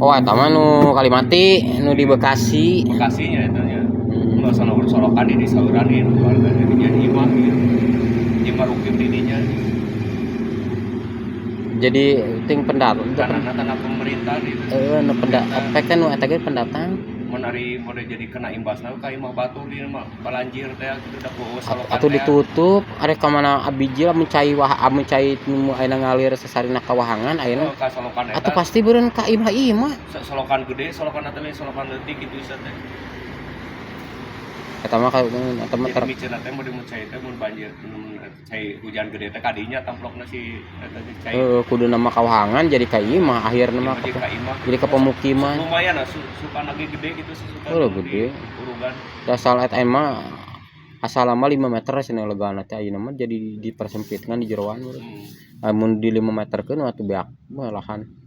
Oh eta mah nu Kalimati nu di Bekasi. Bekasinya itu nya nggak sono solokan di sauran di keluarga jadinya imah gitu imah rukim didinya Jadi ting tanah pemerintah gitu nu pemerintah efek kan nu eta ge pendatang. menari mode jadi kena imbasna ka imah batu di mah balanjir teh gitu da ku solokan Atuh teh ditutup are ka mana abiji lamun cai nu ayeuna ngalir sasarina ka wahangan ayeuna. ka solokan Atuh eta pasti beureun ka imah-imah. solokan gede solokan eta solokan leutik gitu bisa teh Eta mah eta mah jadi miceuna teh mun cai teh mun banjir mun cai hujan gede teh kadinya tamplokna si eta cai kudu nama ka wahangan jadi ka imah akhirna mah jadi ka imah jadi ke pemukiman. lumayan lah suka lagi gede gitu suka Gede. urugan Dasar eta mah asal lama 5 meter cenah legana teh ayeuna mah jadi dipersempitkan di jeroan. Mun di 5 meterkeun atuh beak mah lahan.